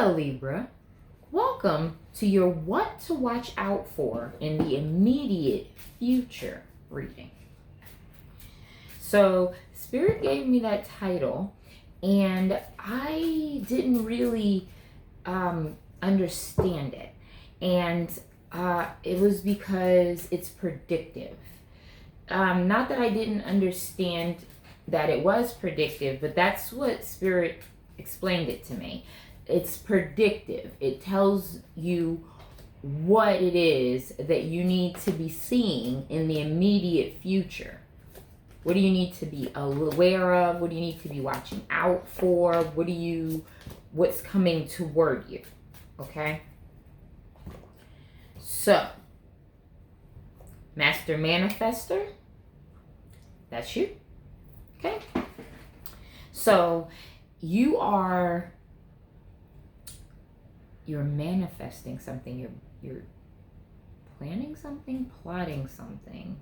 Hello, Libra. Welcome to your What to Watch Out For in the Immediate Future reading. So, Spirit gave me that title, and I didn't really understand it. And it was because it's predictive. Not that I didn't understand that it was predictive, but that's what Spirit explained it to me. It's predictive. It tells you what it is that you need to be seeing in the immediate future. What do you need to be aware of? What do you need to be watching out for? What's coming toward you? Okay? So, Master Manifester, that's you. Okay? So, you're manifesting something, you're planning something, plotting something.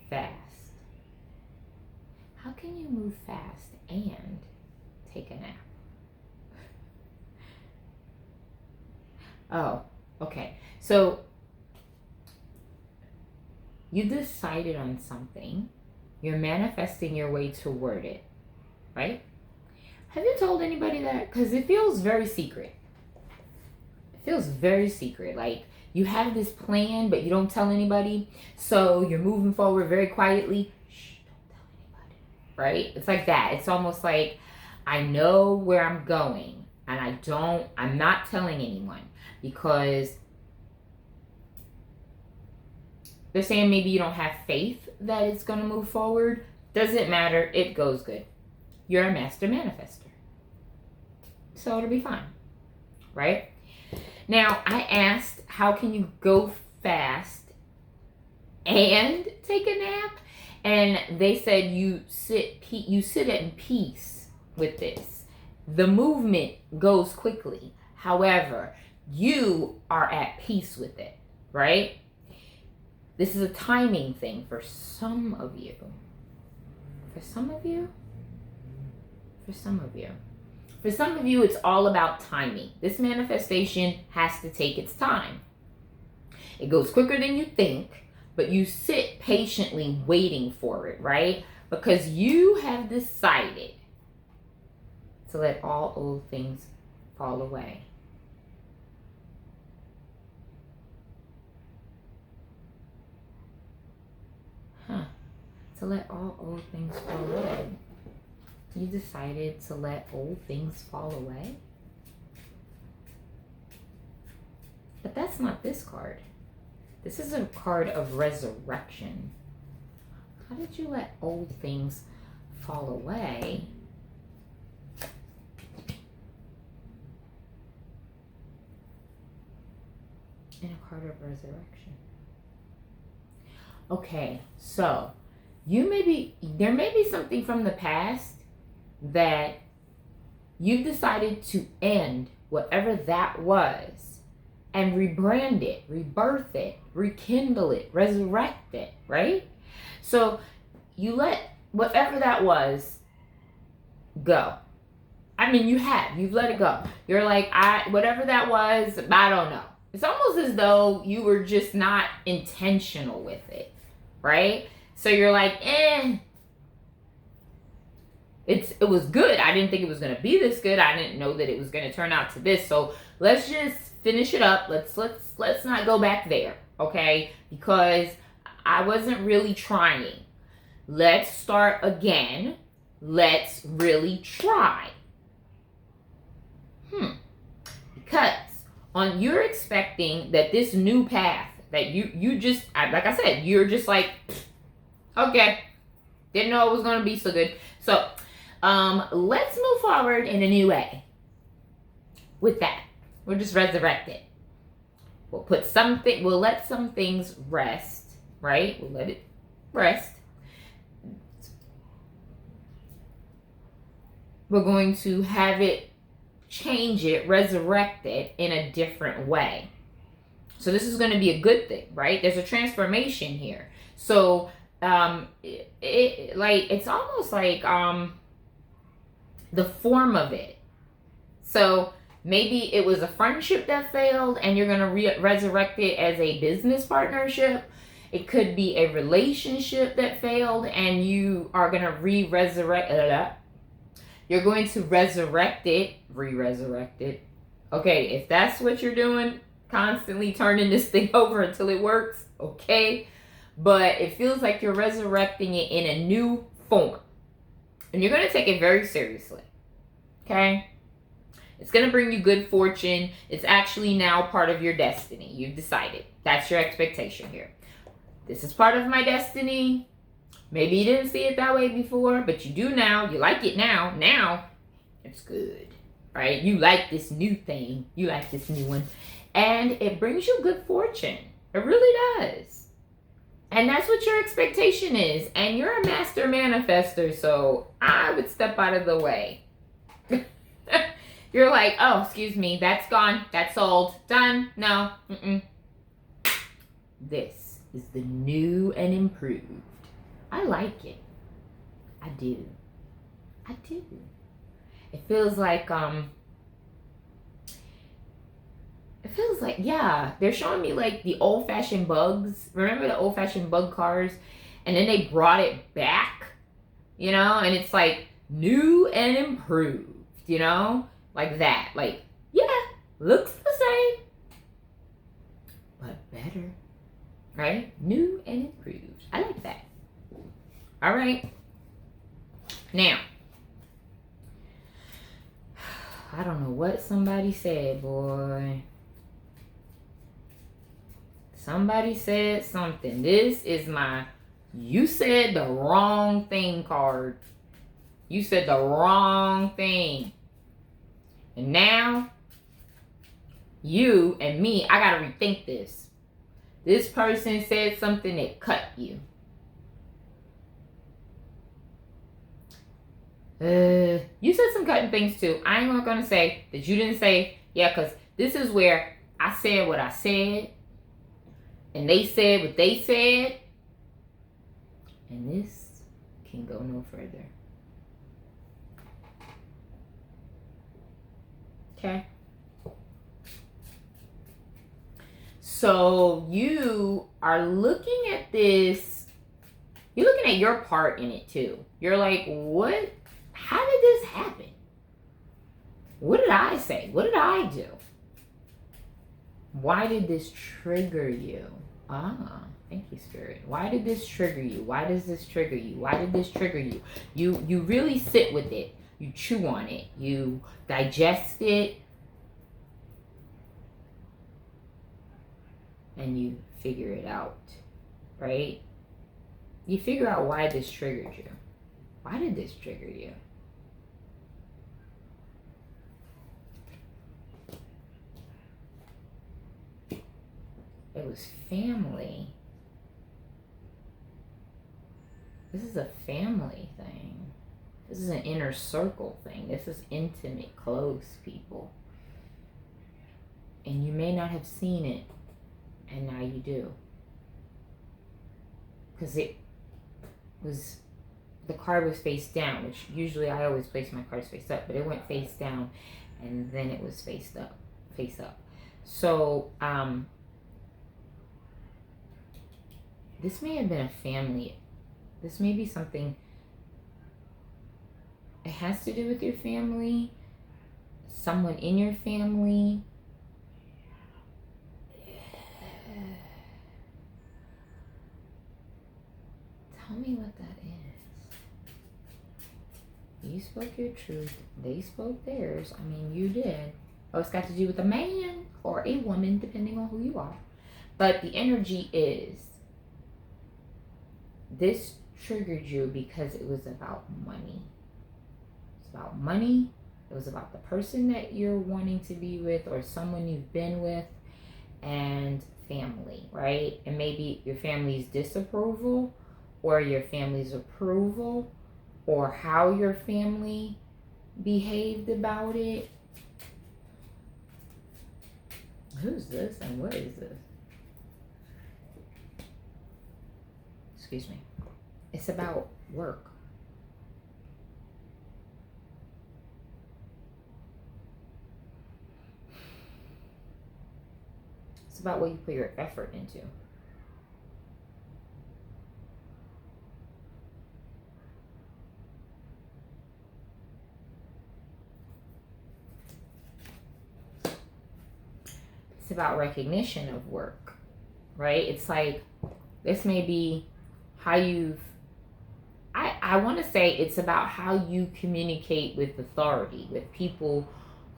Fast. How can you move fast and take a nap? Oh, okay. So you decided on something. You're manifesting your way toward it, right? Have you told anybody that? Because it feels very secret. It feels very secret. Like you have this plan, but you don't tell anybody. So you're moving forward very quietly. Shh, don't tell anybody. Right? It's like that. It's almost like I know where I'm going, and I'm not telling anyone because they're saying maybe you don't have faith that it's going to move forward. Doesn't matter. It goes good. You're a master manifester. So it'll be fine. Right? Now, I asked, how can you go fast and take a nap? And they said you sit in peace with this. The movement goes quickly. However, you are at peace with it. Right? This is a timing thing for some of you. For some of you? For some of you. For some of you, it's all about timing. This manifestation has to take its time. It goes quicker than you think, but you sit patiently waiting for it, right? Because you have decided to let all old things fall away. To let all old things fall away. You decided to let old things fall away? But that's not this card. This is a card of resurrection. How did you let old things fall away? In a card of resurrection. Okay, so there may be something from the past that you've decided to end whatever that was and rebrand it, rebirth it, rekindle it, resurrect it, right? So you let whatever that was go. I mean, you've let it go. You're like, whatever that was, I don't know. It's almost as though you were just not intentional with it, right? So you're like, it was good. I didn't think it was going to be this good. I didn't know that it was going to turn out to this. So let's just finish it up. Let's not go back there, okay? Because I wasn't really trying. Let's start again. Let's really try. Because you're expecting that this new path that you just, like I said, you're just like, okay, didn't know it was going to be so good. So, let's move forward in a new way. With that, we'll just resurrect it. We'll let some things rest, right? We'll let it rest. We're going to have it, change it, resurrect it in a different way. So this is going to be a good thing, right? There's a transformation here. So like, it's almost like the form of it. So maybe it was a friendship that failed and you're going to resurrect it as a business partnership. It could be a relationship that failed and you are going to resurrect it. You're going to resurrect it, resurrect it. Okay, if that's what you're doing, constantly turning this thing over until it works, okay. But it feels like you're resurrecting it in a new form. And you're going to take it very seriously. Okay? It's going to bring you good fortune. It's actually now part of your destiny. You've decided. That's your expectation here. This is part of my destiny. Maybe you didn't see it that way before, but you do now. You like it now. Now, it's good. Right? You like this new thing. You like this new one. And it brings you good fortune. It really does. And that's what your expectation is. And you're a master manifester, so I would step out of the way. You're like, oh, excuse me, that's gone. That's sold. Done. No. This is the new and improved. I like it. I do. I do. It feels like, yeah, they're showing me like the old-fashioned bugs. Remember the old-fashioned bug cars? And then they brought it back, you know? And it's like new and improved, you know? Like that. Like, yeah, looks the same, but better, right? New and improved. I like that. All right. Now, I don't know what somebody said, boy. Somebody said something. This is my you said the wrong thing card. You said the wrong thing. And now, you and me, I got to rethink this. This person said something that cut you. You said some cutting things too. I ain't not going to say that you didn't say, yeah, because this is where I said what I said. And they said what they said. And this can go no further. Okay? So you are looking at this. You're looking at your part in it too. You're like, what? How did this happen? What did I say? What did I do? Why did this trigger you? Ah, thank you, Spirit. Why did this trigger you? Why does this trigger you? Why did this trigger you? You really sit with it. You chew on it. You digest it. And you figure it out. Right? You figure out why this triggered you. Why did this trigger you? It was family. This is a family thing. This is an inner circle thing. This is intimate, close people. And you may not have seen it, and now you do. Because it was, the card was face down, which usually I always place my cards face up, but it went face down, and then it was face up. So, this may have been a family. This may be something. It has to do with your family. Someone in your family. Tell me what that is. You spoke your truth. They spoke theirs. I mean, you did. Oh, it's got to do with a man or a woman, depending on who you are. But the energy is, this triggered you because it was about money. It's about money. It was about the person that you're wanting to be with or someone you've been with, and family, right? And maybe your family's disapproval or your family's approval or how your family behaved about it. Who's this and what is this? Excuse me. It's about work. It's about what you put your effort into. It's about recognition of work, right? It's like, this may be how you've, I want to say it's about how you communicate with authority, with people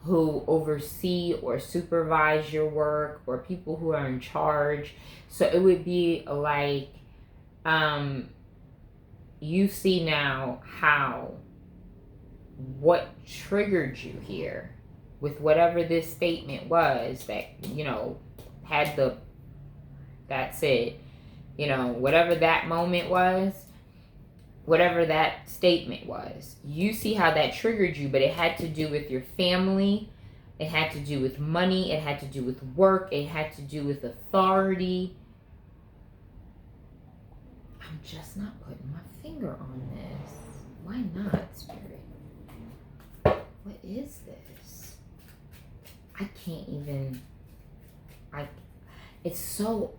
who oversee or supervise your work, or people who are in charge. So it would be like, you see now how, what triggered you here with whatever this statement was that, had the, that's it, whatever that moment was, whatever that statement was, you see how that triggered you, but it had to do with your family, it had to do with money, it had to do with work, it had to do with authority. I'm just not putting my finger on this. Why not, Spirit? What is this? I can't even, it's so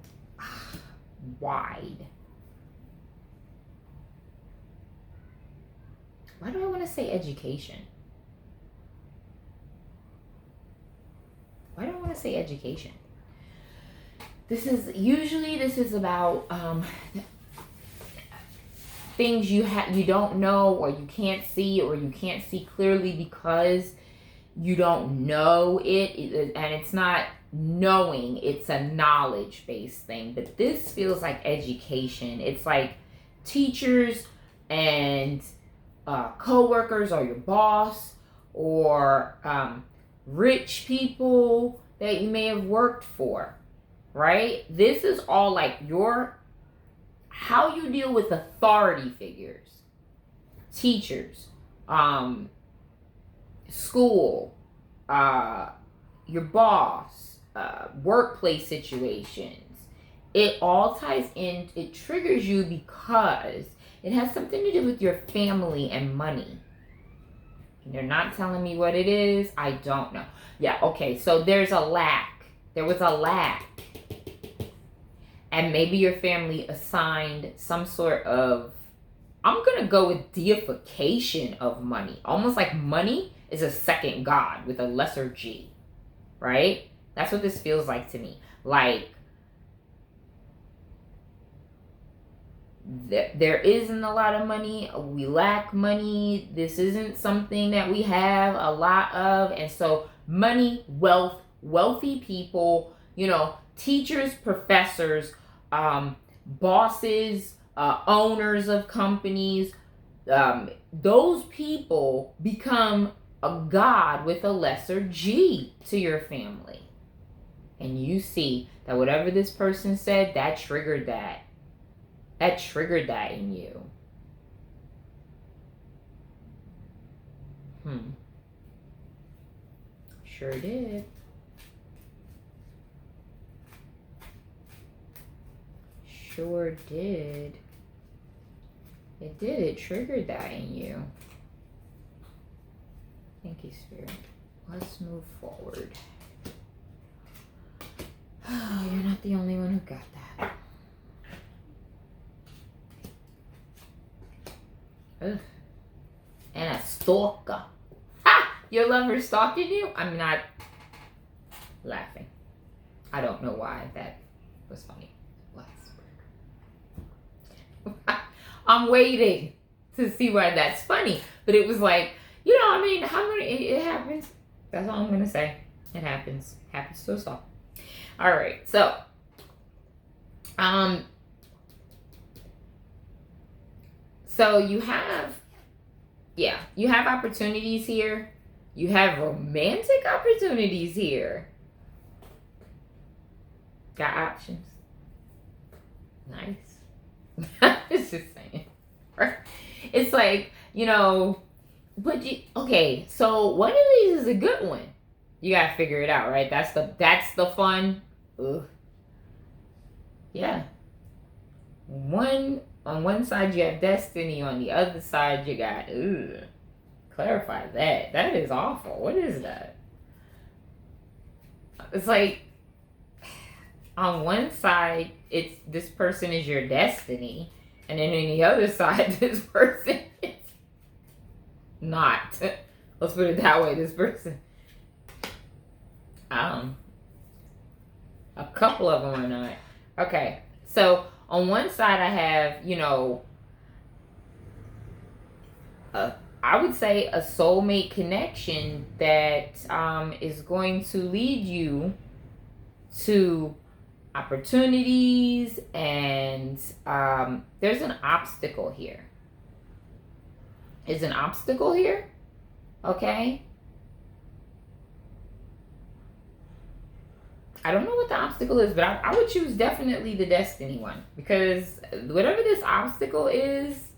wide. Why do I want to say education? Why do I want to say education? This is about things you don't know, or you can't see, or you can't see clearly because you don't know it, and it's not knowing, it's a knowledge-based thing. But this feels like education. It's like teachers and co-workers, or your boss, or rich people that you may have worked for, right? This is all like how you deal with authority figures, teachers, school, your boss, workplace situations. It all ties in, it triggers you because it has something to do with your family and money. You're not telling me what it is. I don't know. Yeah, okay, so there's a lack. There was a lack. And maybe your family assigned some sort of, I'm going to go with deification of money. Almost like money is a second god with a lesser G, right? That's what this feels like to me. Like, there isn't a lot of money. We lack money. This isn't something that we have a lot of. And so money, wealth, wealthy people, teachers, professors, bosses, owners of companies, those people become a god with a lesser G to your family. And you see that whatever this person said, that triggered that. That triggered that in you. Sure did. Sure did. It did. It triggered that in you. Thank you, Spirit. Let's move forward. Oh, you're not the only one who got that. Ugh. And a stalker. Ha! Your lover stalking you? I'm not laughing. I don't know why that was funny. I'm waiting to see why that's funny. But it was like, it happens. That's all I'm going to say. It happens. It happens to us all. All right. So, so you have opportunities here. You have romantic opportunities here. Got options. Nice. It's just saying. It's like, okay, so one of these is a good one. You gotta figure it out, right? That's the fun. Ugh. Yeah. One On one side you have destiny, on the other side you got, clarify that. That is awful. What is that? It's like, on one side, it's this person is your destiny, and then on the other side, this person is not. Let's put it that way. This person, a couple of them are not. Okay, so on one side, I have, I would say a soulmate connection that is going to lead you to opportunities, and there's an obstacle here. Is an obstacle here? Okay. I don't know what the obstacle is, but I would choose definitely the destiny one, because whatever this obstacle is,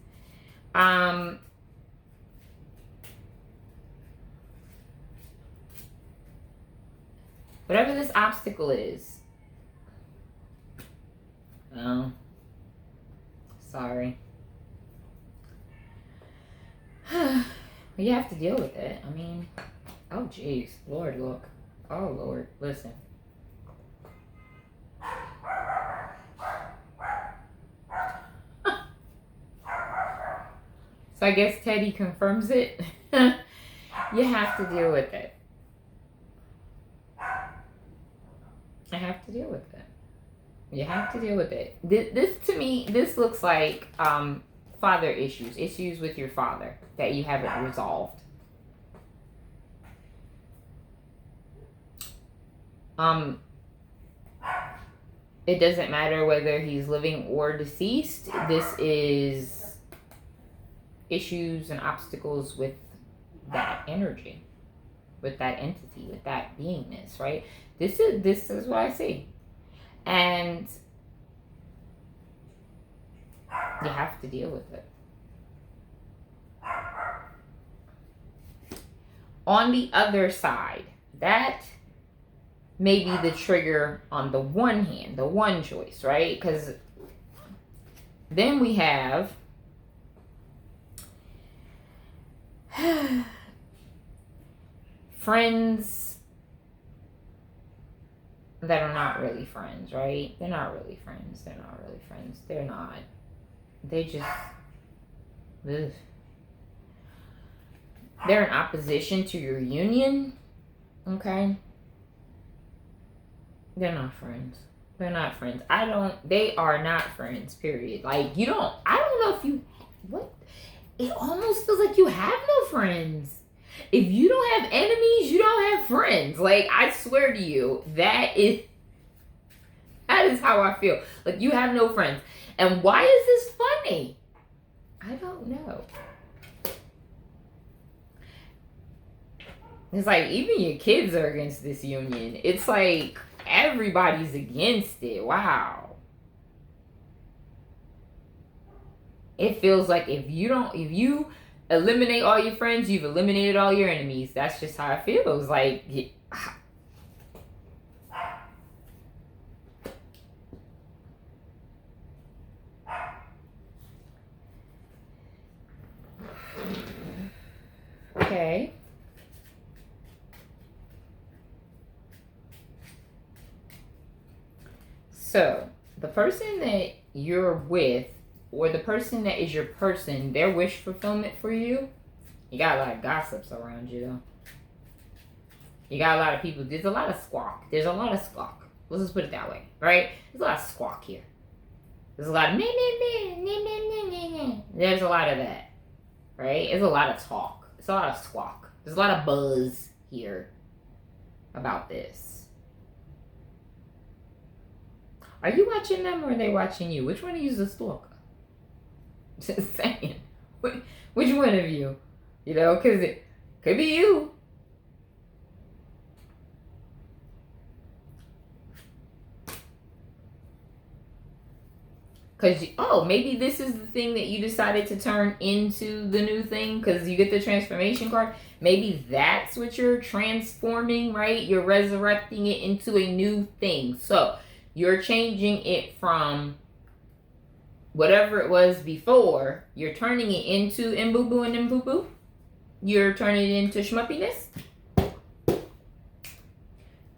whatever this obstacle is, oh, sorry. You have to deal with it. I mean, oh jeez, Lord, look. Oh Lord, listen. So I guess Teddy confirms it. You have to deal with it. I have to deal with it. You have to deal with it. This to me, this looks like father issues with your father that you haven't resolved. It doesn't matter whether he's living or deceased. This is issues and obstacles with that energy, with that entity, with that beingness, right? This is what I see. And you have to deal with it. On the other side, that may be the trigger on the one hand, the one choice, right? Because then we have friends that are not really friends, right? They're not really friends. They're not really friends. They're not. They just, ugh. They're in opposition to your union, okay? They're not friends. They're not friends. They are not friends, period. Like, I don't know if you, what? It almost feels like you have no friends. If you don't have enemies, you don't have friends. Like, I swear to you, that is how I feel. Like, you have no friends. And why is this funny? I don't know. It's like, even your kids are against this union. It's like, everybody's against it. Wow. It feels like if you eliminate all your friends, you've eliminated all your enemies. That's just how it feels. Like, okay. So, the person that you're with, or the person that is your person, their wish fulfillment for you, you got a lot of gossips around you, though. You got a lot of people. There's a lot of squawk. Let's just put it that way, right? There's a lot of squawk here. There's a lot of there's a lot of that, right? There's a lot of talk. It's a lot of squawk. There's a lot of buzz here about this. Are you watching them or are they watching you? Which one of you is a stalker? Just saying. Which one of you? Because it could be you. Because, maybe this is the thing that you decided to turn into the new thing because you get the transformation card. Maybe that's what you're transforming, right? You're resurrecting it into a new thing. So, you're changing it from whatever it was before, you're turning it into Mboo and Mboo. You're turning it into schmuppiness.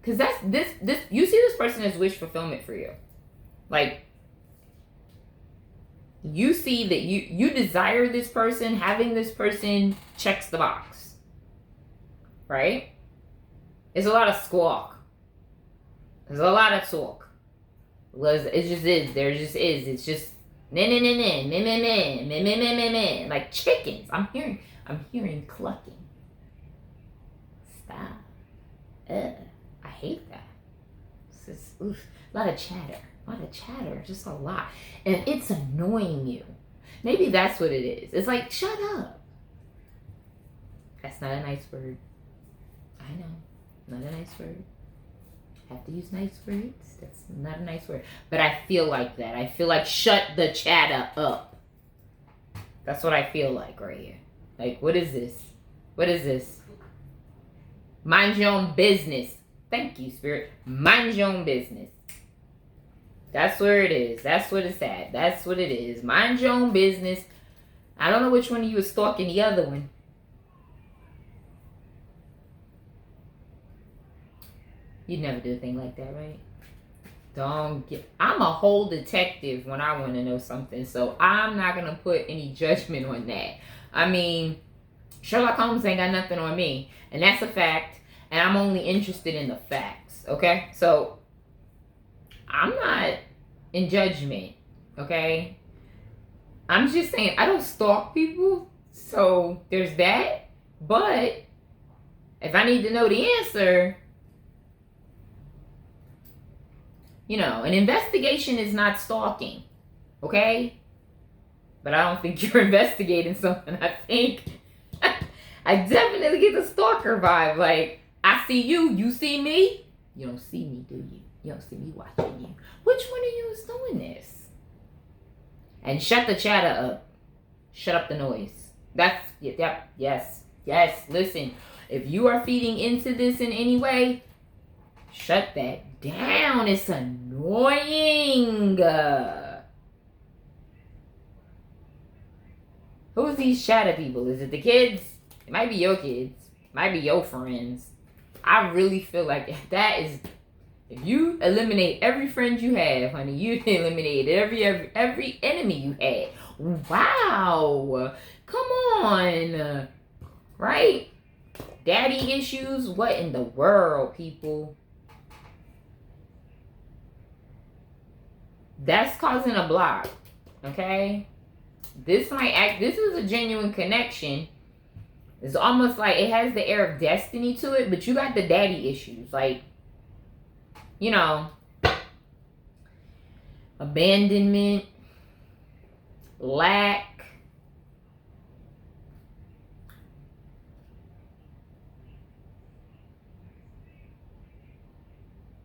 Because that's this you see this person as wish fulfillment for you. Like, you see that you desire this person, having this person checks the box. Right? It's a lot of squawk. There's a lot of talk. It just is. There just is. It's just like chickens. I'm hearing clucking. Stop. I hate that. It's just, a lot of chatter. Just a lot. And it's annoying you. Maybe that's what it is. It's like, shut up. That's not a nice word. I know. Not a nice word. Have to use nice words. That's not a nice word. But I feel like that. I feel like shut the chatter up. That's what I feel like right here. Like, what is this? What is this? Mind your own business. Thank you, Spirit. Mind your own business. That's where it is. That's what it's at. That's what it is. Mind your own business. I don't know which one of you is stalking the other one. You'd never do a thing like that, right? I'm a whole detective when I want to know something, so I'm not going to put any judgment on that. I mean, Sherlock Holmes ain't got nothing on me, and that's a fact, and I'm only interested in the facts, okay? So, I'm not in judgment, okay? I'm just saying, I don't stalk people, so there's that, but if I need to know the answer, you know, an investigation is not stalking, okay? But I don't think you're investigating something. I think I definitely get the stalker vibe. Like, I see you, you see me. You don't see me, do you? You don't see me watching you. Which one of you is doing this? And shut the chatter up. Shut up the noise. That's, yep, yes. Listen, if you are feeding into this in any way, shut that down. It's annoying. Who's these shadow people? Is it the kids? It might be your kids. It might be your friends. I really feel like that is, if you eliminate every friend you have, honey, you eliminated every enemy you had. Wow. Come on. Right? Daddy issues? What in the world, people? That's causing a block, okay? This is a genuine connection. It's almost like it has the air of destiny to it, but you got the daddy issues. Like, you know, abandonment, lack.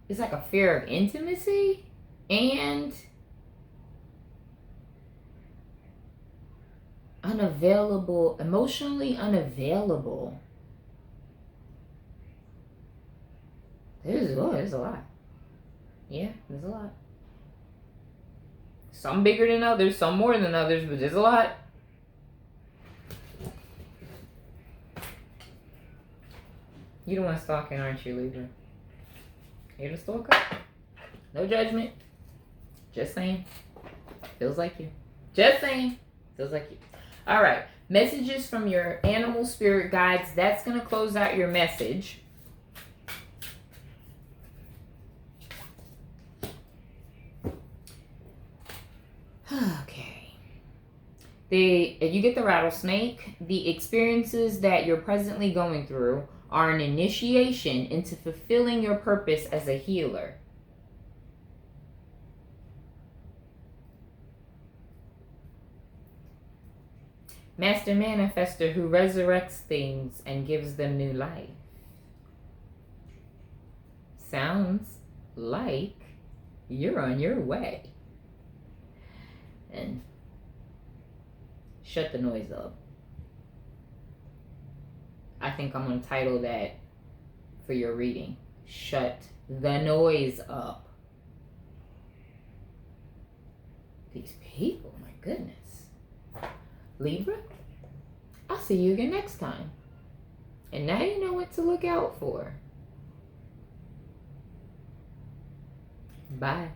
It's like a fear of intimacy. And unavailable, emotionally unavailable. There's a lot. Yeah, there's a lot. Some bigger than others, some more than others, but there's a lot. You the one stalking, aren't you, Libra? You're the stalker? No judgment. Just saying. Feels like you. Just saying. Feels like you. All right. Messages from your animal spirit guides. That's going to close out your message. Okay. You get the rattlesnake. The experiences that you're presently going through are an initiation into fulfilling your purpose as a healer. Master manifester who resurrects things and gives them new life. Sounds like you're on your way. And shut the noise up. I think I'm going to title that for your reading. Shut the noise up. These people, my goodness. Libra, I'll see you again next time. And now you know what to look out for. Bye.